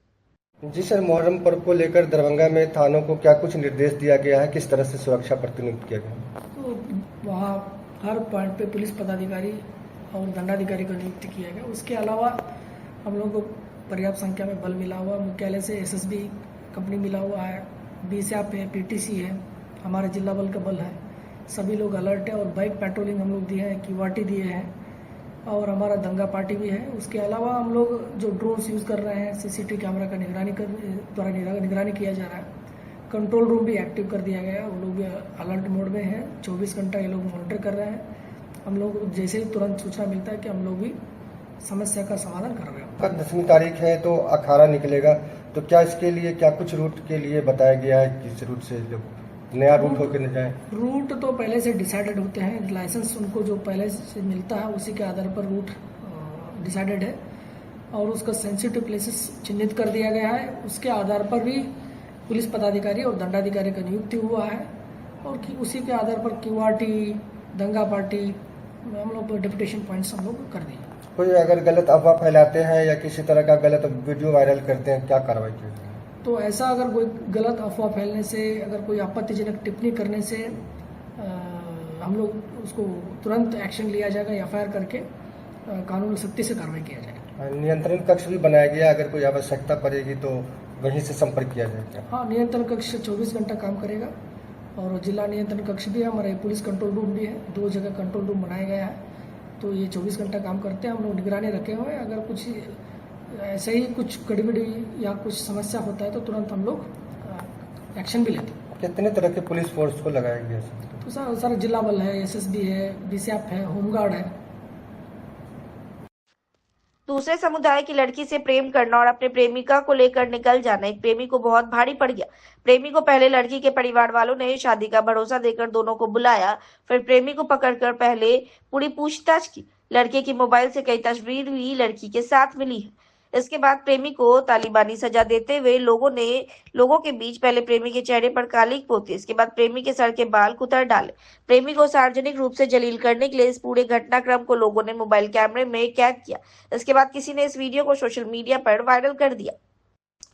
जी सर, मुहर्रम पर्व को लेकर दरभंगा में थानों को क्या कुछ निर्देश दिया गया है, किस तरह से सुरक्षा प्रतिनियुक्त किया गया? तो वहाँ हर पॉइंट पे पुलिस पदाधिकारी और दंडाधिकारी को नियुक्त किया गया। उसके अलावा हम लोग को पर्याप्त संख्या में बल मिला हुआ, मुख्यालय से SSB कंपनी मिला हुआ है, BSAP है, PTC है, हमारा जिला बल का बल है, सभी लोग अलर्ट है और बाइक पेट्रोलिंग हम लोग दिए हैं, QRT दिए हैं और हमारा दंगा पार्टी भी है। उसके अलावा हम लोग जो ड्रोन्स यूज़ कर रहे हैं, CCTV कैमरा का निगरानी किया जा रहा है। कंट्रोल रूम भी एक्टिव कर दिया गया है, वो लोग भी अलर्ट मोड में है, 24 घंटा ये लोग मॉनिटर कर रहे हैं। हम लोग जैसे ही तुरंत सूचना मिलता है कि हम लोग भी समस्या का समाधान कर रहे हैं। 10वीं तारीख है तो अखाड़ा निकलेगा, तो क्या इसके लिए क्या कुछ रूट के लिए बताया गया है, किस रूट से नया रूट होकर न जाए? रूट तो पहले से डिसाइडेड होते हैं, लाइसेंस उनको जो पहले से मिलता है उसी के आधार पर रूट डिसाइडेड है और उसका सेंसिटिव प्लेसेस चिन्हित कर दिया गया है। उसके आधार पर भी पुलिस पदाधिकारी और दंडाधिकारी का नियुक्ति हुआ है और उसी के आधार पर QRT, दंगा पार्टी हम लोग डेपुटेशन पॉइंट्स हम लोग कर दिए। कोई अगर गलत अफवाह फैलाते हैं या किसी तरह का गलत वीडियो वायरल करते हैं, क्या कार्रवाई की जाए? तो ऐसा अगर कोई गलत अफवाह फैलने से, अगर कोई आपत्तिजनक टिप्पणी करने से हम लोग उसको तुरंत एक्शन लिया जाएगा, एफआईआर करके कानून सख्ती से कार्रवाई किया जाएगा। नियंत्रण कक्ष भी बनाया गया, अगर कोई आवश्यकता पड़ेगी तो वहीं से संपर्क किया जाएगा। हाँ, नियंत्रण कक्ष 24 घंटा काम करेगा और जिला नियंत्रण कक्ष भी है, हमारा पुलिस कंट्रोल रूम भी है, 2 जगह कंट्रोल रूम बनाया गया है, तो ये 24 घंटा काम करते हैं। हम लोग निगरानी रखे हुए हैं, अगर कुछ ऐसे ही कुछ गड़बड़ी या कुछ समस्या होता है तो तुरंत हम लोग एक्शन भी लेते हैं। कितने तरह के पुलिस फोर्स को लगाया गया है? तो सारा जिला बल है, एसएसबी है, बीसीएफ है, होमगार्ड है। दूसरे समुदाय की लड़की से प्रेम करना और अपने प्रेमिका को लेकर निकल जाना एक प्रेमी को बहुत भारी पड़ गया। प्रेमी को पहले लड़की के परिवार वालों ने शादी का भरोसा देकर दोनों को बुलाया, फिर प्रेमी को पकड़कर पहले पूरी पूछताछ की। लड़के की मोबाइल से कई तस्वीर भी लड़की के साथ मिली है। इसके बाद प्रेमी को तालिबानी सजा देते हुए लोगों के बीच पहले प्रेमी के चेहरे पर कालिक पोती, इसके बाद प्रेमी के सर के बाल कुतर डाले। प्रेमी को सार्वजनिक रूप से जलील करने के लिए इस पूरे घटनाक्रम को लोगों ने मोबाइल कैमरे में कैद किया। इसके बाद किसी ने इस वीडियो को सोशल मीडिया पर वायरल कर दिया।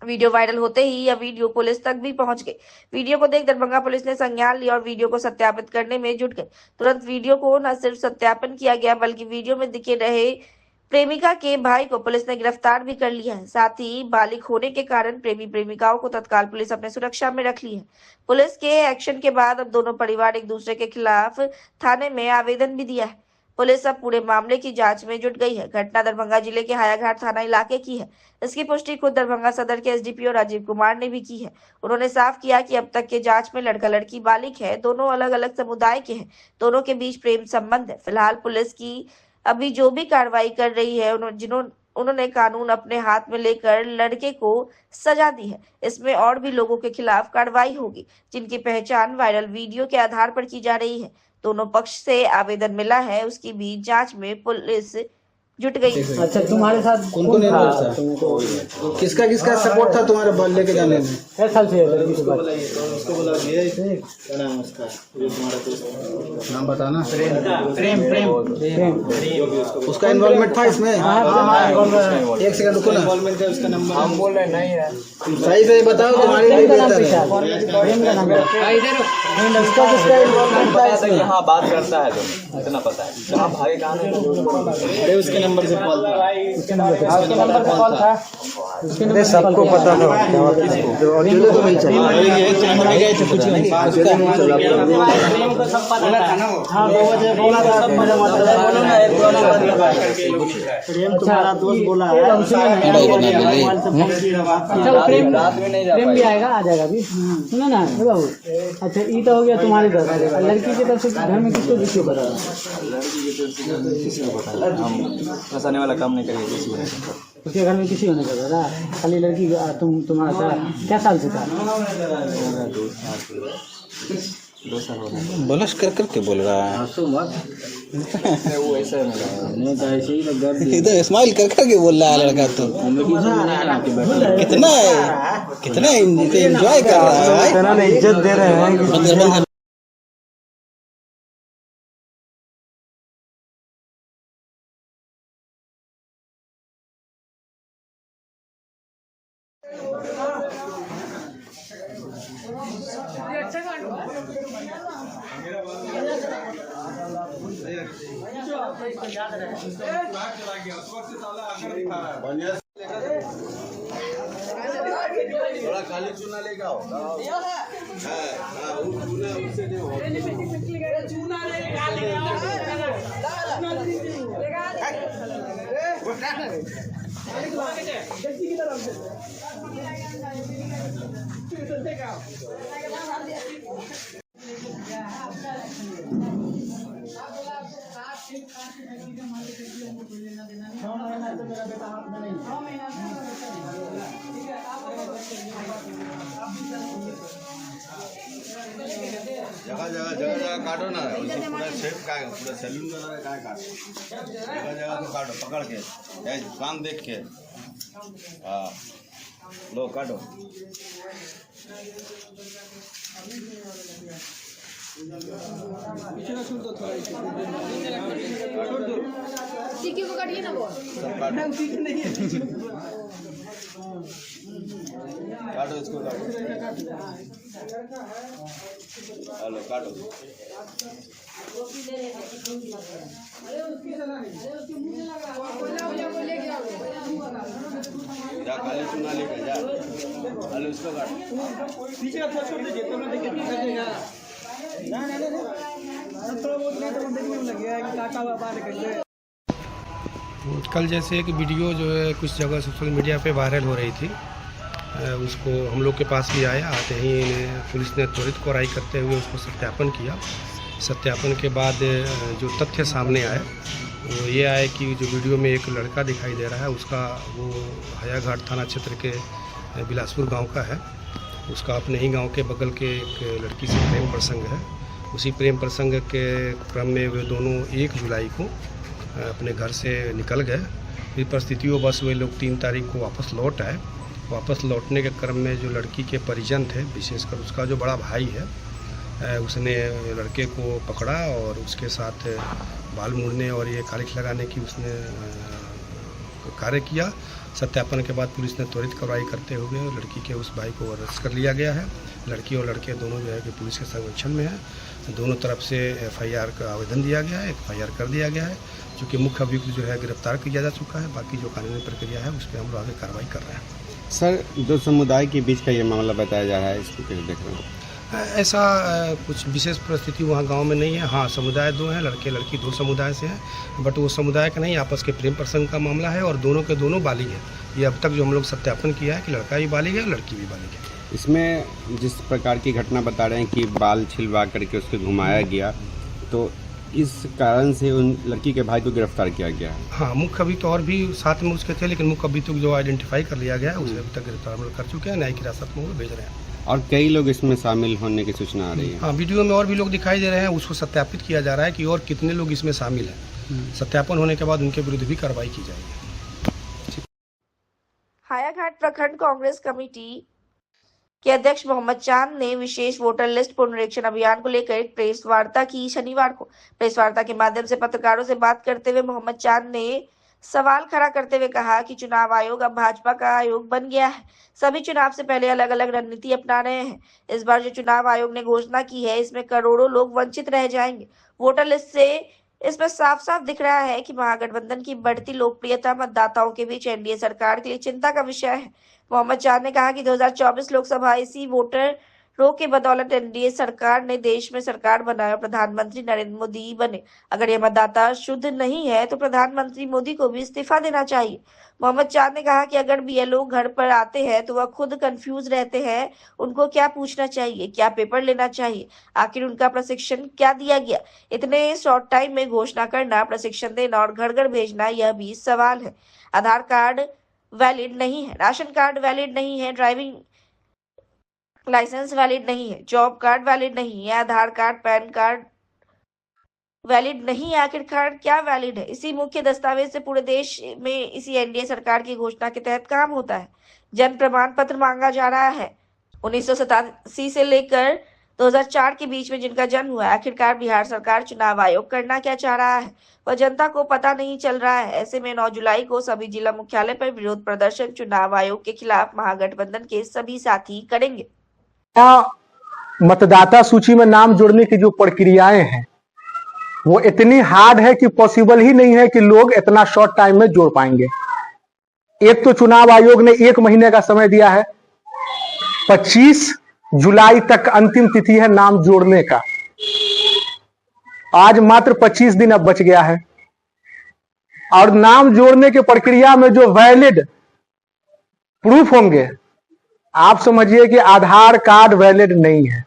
वीडियो वायरल होते ही यह वीडियो पुलिस तक भी पहुंच गई। वीडियो को देख दरभंगा पुलिस ने संज्ञान लिया और वीडियो को सत्यापित करने में जुट गई। तुरंत वीडियो को न सिर्फ सत्यापन किया गया बल्कि वीडियो में दिखे रहे प्रेमिका के भाई को पुलिस ने गिरफ्तार भी कर लिया है। साथ ही बालिग होने के कारण प्रेमी प्रेमिकाओं को तत्काल पुलिस अपने सुरक्षा में रख ली है। पुलिस के एक्शन के बाद अब दोनों परिवार एक दूसरे के खिलाफ थाने में आवेदन भी दिया है। पुलिस अब पूरे मामले की जांच में जुट गई है। घटना दरभंगा जिले के हायाघाट थाना इलाके की है। इसकी पुष्टि खुद दरभंगा सदर के एसडीपीओ राजीव कुमार ने भी की है। उन्होंने साफ किया कि अब तक के जांच में लड़का लड़की बालिग है, दोनों अलग अलग समुदाय के हैं, दोनों के बीच प्रेम संबंध है। फिलहाल पुलिस की अभी जो भी कार्रवाई कर रही है, उन्होंने कानून अपने हाथ में लेकर लड़के को सजा दी है। इसमें और भी लोगों के खिलाफ कार्रवाई होगी जिनकी पहचान वायरल वीडियो के आधार पर की जा रही है। दोनों पक्ष से आवेदन मिला है, उसकी भी जांच में पुलिस जुट गई। अच्छा, तुम्हारे साथ कौन था? किसका किसका सपोर्ट था तुम्हारे बॉल लेके जाने में? क्या साल से लड़की के बाद उसको बोला गया है? क्या नाम है उसका? ये तुम्हारा दोस्त नाम बताना। प्रेम उसका इन्वॉल्वमेंट था इसमें? एक सेकंड रुको ना, इन्वॉल्वमेंट है उसका नंबर हम बोल रहे नहीं है, सही से बताओ, तुम्हारे लिए बेहतर है। प्रेम का नाम है इधर, उसका किसका इन्वॉल्वमेंट था इसमें? यहाँ बात करता है तो इतना पता है, जहाँ भागे कहाँ उसके नंबर से कॉल था, उसके नंबर पे कॉल था, उसके नंबर सबको पता था। अकेले तो नहीं चला, ये चैनल में गए थे कुछ नहीं, सब पता था। हां 2 बजे बोला था, सब मजा मारता था। प्रेम तुम्हारा दोस्त बोला है, अच्छा प्रेम भी आएगा, आ जाएगा अभी, सुनो ना बाबू। अच्छा ये तो हो गया तुम्हारे घर, लड़की की तरफ से घर में किसको बता? लड़की की तरफ से किसी को पता है, हम फंसाने वाला काम नहीं करेंगे किसी को। उसके घर में किसी होने का था, खाली लड़की तुम्हारा था। क्या साल से था? 2 साल हो गए। बोनस कर करके बोल रहा है, वो ऐसा नहीं तो ऐसे ही लग इधर स्माइल कर करके बोल रहा है लड़का। तो कितना एंजॉय कर रहा है, इज्जत दे रहे हैं। थोड़ा खाली चूना लेके आओ। जगह काटो ना, पूरा शेप का पूरा सैलून का काटो, जगह तो काटो, पकड़ के काम देख के। हाँ लो काटो। को काटिए ना वो। काटो इसको, काटो। हेलो, काटो। जा खाली चुना लेके जा, हेलो इसको काटो। पीछे का छोड़ दीजिए, तो मैं देखिए पीछे देगा। ना थोड़ा बहुत नहीं तो देखने में लग गया कि काटा हुआ बाल कैसे। कल जैसे एक वीडियो जो है कुछ जगह सोशल मीडिया पे वायरल हो रही थी, उसको हम लोग के पास भी आया। आते ही पुलिस ने त्वरित कार्रवाई करते हुए उसको सत्यापन किया। सत्यापन के बाद जो तथ्य सामने आए वो ये आए कि जो वीडियो में एक लड़का दिखाई दे रहा है उसका वो हयाघाट थाना क्षेत्र के बिलासपुर गांव का है। उसका अपने ही गांव के बगल के एक लड़की से प्रेम प्रसंग है। उसी प्रेम प्रसंग के क्रम में वे दोनों 1 जुलाई को अपने घर से निकल गए। फिर परिस्थितियों बस वे लोग 3 तारीख को वापस लौट आए। वापस लौटने के क्रम में जो लड़की के परिजन थे, विशेषकर उसका जो बड़ा भाई है, उसने लड़के को पकड़ा और उसके साथ बाल मुड़ने और ये कालिख लगाने की उसने कार्य किया। सत्यापन के बाद पुलिस ने त्वरित कार्रवाई करते हुए लड़की के उस भाई को अरेस्ट कर लिया गया है। लड़की और लड़के दोनों जो है कि पुलिस के संरक्षण में है। दोनों तरफ से FIR का आवेदन दिया गया है, FIR कर दिया गया है। चूँकि मुख्य अभियुक्त जो है गिरफ्तार किया जा चुका है। बाकी जो कानूनी प्रक्रिया है उस पर हम लोग आगे कार्रवाई कर रहे हैं। सर, 2 समुदाय के बीच का ये मामला बताया जा रहा है, इसको कैसे देख रहे हैं? ऐसा कुछ विशेष परिस्थिति वहाँ गांव में नहीं है। हाँ, समुदाय 2 हैं, लड़के लड़की 2 समुदाय से हैं, बट वो समुदाय का नहीं, आपस के प्रेम प्रसंग का मामला है और दोनों के दोनों बालिग हैं। ये अब तक जो हम लोग सत्यापन किया है कि लड़का भी बालिग है और लड़की भी बालिग है। इसमें जिस प्रकार की घटना बता रहे हैं कि बाल छिलवा करके उसको घुमाया गया, तो इस कारण से उन लड़की के भाई को गिरफ्तार किया गया है। हाँ, मुख्य अभियुक्त और भी साथ में उसके थे, लेकिन मुख्य अभियुक्त जो आइडेंटिफाई कर लिया गया है उसे अभी तक गिरफ्तार कर चुके हैं। न्यायिक हिरासत में वो भेज रहे हैं। और कई लोग इसमें शामिल होने की सूचना आ रही है। हाँ, वीडियो में और भी लोग दिखाई दे रहे हैं। उसको सत्यापित किया जा रहा है कि और कितने लोग इसमें शामिल हैं। सत्यापन होने के बाद उनके विरुद्ध भी कार्रवाई की जाएगी। हायाघाट प्रखंड कांग्रेस कमेटी के अध्यक्ष मोहम्मद चांद ने विशेष वोटर लिस्ट पुनरीक्षण अभियान को लेकर एक प्रेस वार्ता की। शनिवार को प्रेस वार्ता के माध्यम से पत्रकारों से बात करते हुए मोहम्मद चांद ने सवाल खड़ा करते हुए कहा कि चुनाव आयोग अब भाजपा का आयोग बन गया है। सभी चुनाव से पहले अलग अलग रणनीति अपना रहे हैं। इस बार जो चुनाव आयोग ने घोषणा की है, इसमें करोड़ों लोग वंचित रह जाएंगे। वोटर लिस्ट से इसमें साफ साफ दिख रहा है कि महागठबंधन की बढ़ती लोकप्रियता मतदाताओं के बीच एनडीए सरकार के लिए चिंता का विषय है। मोहम्मद चांद ने कहा कि 2024 लोकसभा इसी वोटरों के बदौलत एनडीए सरकार ने देश में सरकार बनाया और प्रधानमंत्री नरेंद्र मोदी बने। अगर यह मतदाता शुद्ध नहीं है तो प्रधानमंत्री मोदी को भी इस्तीफा देना चाहिए। मोहम्मद चांद ने कहा कि अगर बीएलओ घर पर आते हैं तो वह खुद कंफ्यूज रहते हैं। उनको क्या पूछना चाहिए, क्या पेपर लेना चाहिए, आखिर उनका प्रशिक्षण क्या दिया गया। इतने शॉर्ट टाइम में घोषणा करना, प्रशिक्षण देना और घर घर भेजना, यह भी सवाल है। आधार कार्ड वैलिड नहीं है, राशन कार्ड वैलिड नहीं है, ड्राइविंग लाइसेंस वैलिड नहीं है, जॉब कार्ड वैलिड नहीं है, आधार कार्ड पैन कार्ड वैलिड नहीं है। आखिरकार क्या वैलिड है? इसी मुख्य दस्तावेज से पूरे देश में इसी एनडीए सरकार की घोषणा के तहत काम होता है। जन्म प्रमाण पत्र मांगा जा रहा है। 1987 से लेकर 2004 के बीच में जिनका जन्म हुआ है। आखिरकार बिहार सरकार चुनाव आयोग करना क्या चाह रहा है, वह जनता को पता नहीं चल रहा है। ऐसे में 9 जुलाई को सभी जिला मुख्यालय पर विरोध प्रदर्शन चुनाव आयोग के खिलाफ महागठबंधन के सभी साथी करेंगे। मतदाता सूची में नाम जोड़ने की जो प्रक्रियाएं हैं वो इतनी हार्ड है कि पॉसिबल ही नहीं है कि लोग इतना शॉर्ट टाइम में जोड़ पाएंगे। एक तो चुनाव आयोग ने 1 महीने का समय दिया है, 25 जुलाई तक अंतिम तिथि है नाम जोड़ने का। आज मात्र 25 दिन अब बच गया है और नाम जोड़ने की प्रक्रिया में जो वैलिड प्रूफ होंगे, आप समझिए कि आधार कार्ड वैलिड नहीं है,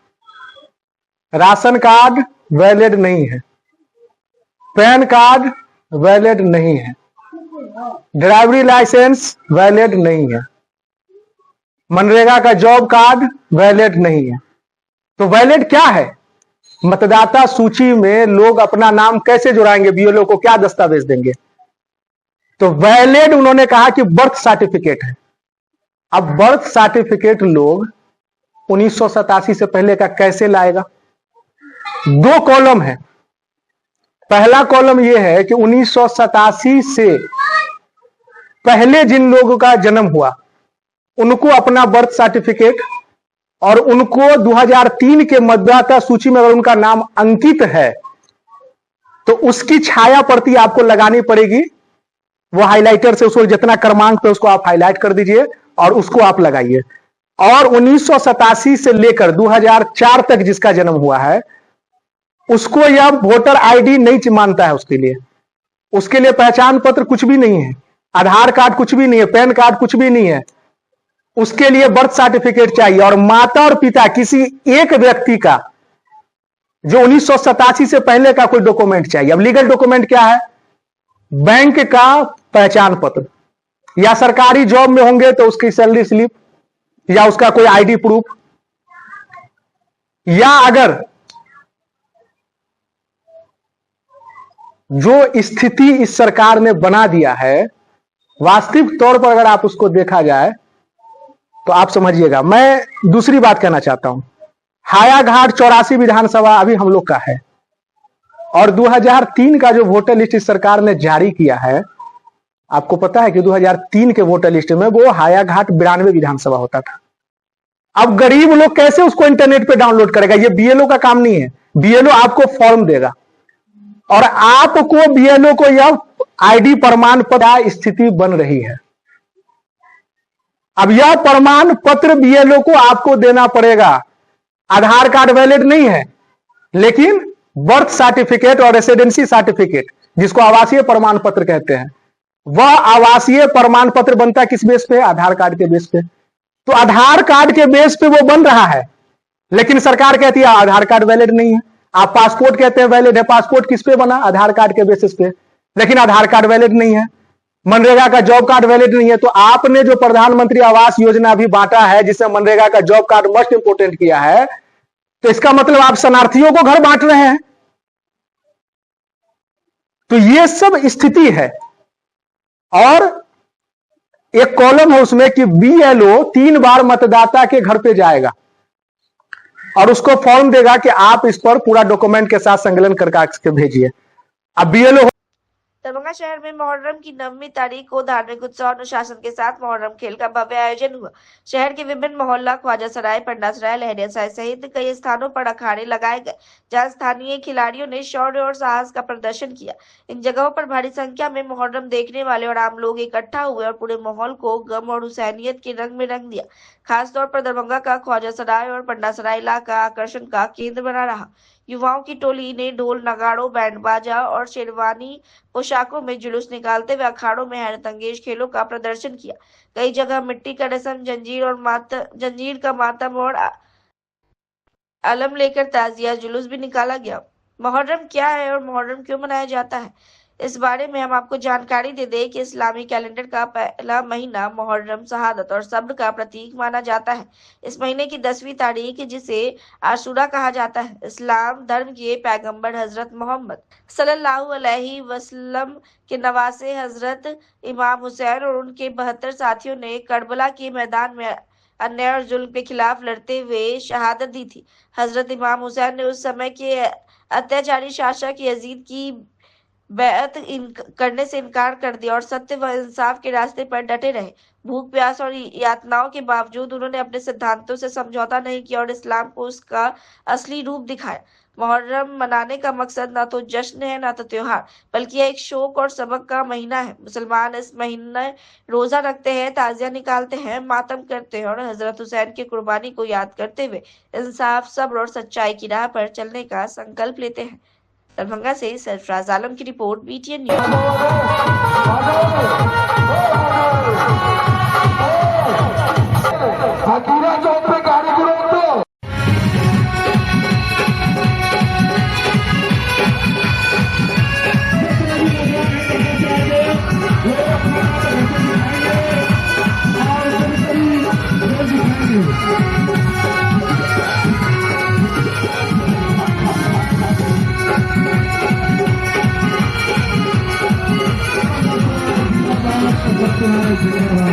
राशन कार्ड वैलिड नहीं है, पैन कार्ड वैलिड नहीं है, ड्राइवरी लाइसेंस वैलिड नहीं है, मनरेगा का जॉब कार्ड वैलिड नहीं है। तो वैलिड क्या है? मतदाता सूची में लोग अपना नाम कैसे जुड़ाएंगे, बीएलओ को क्या दस्तावेज देंगे? तो वैलिड उन्होंने कहा कि बर्थ सर्टिफिकेट है। अब बर्थ सर्टिफिकेट लोग 1987 से पहले का कैसे लाएगा? 2 कॉलम है। पहला कॉलम यह है कि 1987 से पहले जिन लोगों का जन्म हुआ उनको अपना बर्थ सर्टिफिकेट और उनको 2003 के मतदाता सूची में अगर उनका नाम अंकित है तो उसकी छाया प्रति आपको लगानी पड़ेगी। वो हाइलाइटर से उसको जितना क्रमांक पे उसको आप हाईलाइट कर दीजिए और उसको आप लगाइए। और 1987 से लेकर 2004 तक जिसका जन्म हुआ है उसको यह वोटर आईडी नहीं मानता है। उसके लिए पहचान पत्र कुछ भी नहीं है, आधार कार्ड कुछ भी नहीं है, पैन कार्ड कुछ भी नहीं है। उसके लिए बर्थ सर्टिफिकेट चाहिए और माता और पिता किसी एक व्यक्ति का जो 1987 से पहले का कोई डॉक्यूमेंट चाहिए। अब लीगल डॉक्यूमेंट क्या है? बैंक का पहचान पत्र, या सरकारी जॉब में होंगे तो उसकी सैलरी स्लिप या उसका कोई आईडी प्रूफ, या अगर जो स्थिति इस सरकार ने बना दिया है वास्तविक तौर पर अगर आप उसको देखा जाए तो आप समझिएगा। मैं दूसरी बात कहना चाहता हूं, हायाघाट 84 विधानसभा अभी हम लोग का है और 2003 का जो वोटर लिस्ट इस सरकार ने जारी किया है, आपको पता है कि 2003 के वोटर लिस्ट में वो हायाघाट 92 विधानसभा होता था। अब गरीब लोग कैसे उसको इंटरनेट पे डाउनलोड करेगा? ये बीएलओ का काम नहीं है। बीएलओ आपको फॉर्म देगा और आपको बीएलओ को यह आईडी प्रमाण पत्र स्थिति बन रही है। अब यह प्रमाण पत्र बीएलओ को आपको देना पड़ेगा। आधार कार्ड वैलिड नहीं है, लेकिन बर्थ सर्टिफिकेट और रेसिडेंसी सर्टिफिकेट जिसको आवासीय प्रमाण पत्र कहते हैं, वह आवासीय प्रमाण पत्र बनता किस बेस पे? आधार कार्ड के बेस पे। तो आधार कार्ड के बेस पे वो बन रहा है, लेकिन सरकार कहती है आधार कार्ड वैलिड नहीं है। आप पासपोर्ट कहते हैं वैलिड है, पासपोर्ट किस पे बना? आधार कार्ड के बेसिस पे, लेकिन आधार कार्ड वैलिड नहीं है। मनरेगा का जॉब कार्ड वैलिड नहीं है। तो आपने जो प्रधानमंत्री आवास योजना भी बांटा है जिससे मनरेगा का जॉब कार्ड मोस्ट इंपोर्टेंट किया है, तो इसका मतलब आप शरणार्थियों को घर बांट रहे हैं। तो ये सब स्थिति है। और एक कॉलम है उसमें कि बीएलओ 3 बार मतदाता के घर पे जाएगा और उसको फॉर्म देगा कि आप इस पर पूरा डॉक्यूमेंट के साथ संकलन करके भेजिए। अब बीएलओ दरभंगा शहर में मुहर्रम की 9वीं तारीख को धार्मिक उत्साह और अनुशासन के साथ मुहर्रम खेल का भव्य आयोजन हुआ। शहर के विभिन्न मोहल्ला, ख्वाजा सराय, पंडा सराय, लहरिया सराय सहित कई स्थानों पर अखाड़े लगाए गए, जहां स्थानीय खिलाड़ियों ने शौर्य और साहस का प्रदर्शन किया। इन जगहों पर भारी संख्या में मुहर्रम देखने वाले और आम लोग इकट्ठा हुए और पूरे माहौल को गम और हुसैनियत के रंग में रंग दिया। खासतौर पर दरभंगा का ख्वाजा सराय और पंडा सराय इलाका आकर्षण का केंद्र बना रहा। युवाओं की टोली ने ढोल, नगाड़ों, बैंड बाजा और शेरवानी पोशाकों में जुलूस निकालते हुए अखाड़ों में हैरतअंगेज खेलों का प्रदर्शन किया। कई जगह मिट्टी का रस्म, जंजीर का मातम और अलम लेकर ताजिया जुलूस भी निकाला गया। मुहर्रम क्या है और मुहर्रम क्यों मनाया जाता है, इस बारे में हम आपको जानकारी दे दें कि इस्लामी कैलेंडर का पहला महीना मुहर्रम शहादत और सब्र का प्रतीक माना जाता है। इस महीने की 10वीं तारीख, जिसे आशूरा कहा जाता है, इस्लाम धर्म के पैगंबर हजरत मोहम्मद सल्लल्लाहु अलैहि वसल्लम के नवासे हजरत इमाम हुसैन और उनके 72 साथियों ने करबला के मैदान में अन्याय और जुल्म के खिलाफ लड़ते हुए शहादत दी थी। हजरत इमाम हुसैन ने उस समय के अत्याचारी शासक यजीद की बैअत करने से इनकार कर दिया और सत्य व इंसाफ के रास्ते पर डटे रहे। भूख, प्यास और यातनाओं के बावजूद उन्होंने अपने सिद्धांतों से समझौता नहीं किया और इस्लाम को उसका असली रूप दिखाया। मुहर्रम मनाने का मकसद न तो जश्न है न तो त्योहार, बल्कि एक शोक और सबक का महीना है। मुसलमान इस महीने रोजा रखते हैं, ताजिया निकालते हैं, मातम करते हैं और हजरत हुसैन की कुर्बानी को याद करते हुए इंसाफ, सब्र और सच्चाई की राह पर चलने का संकल्प लेते हैं। दरभंगा से सरफराज आलम की रिपोर्ट, BTN न्यूज। Gracias.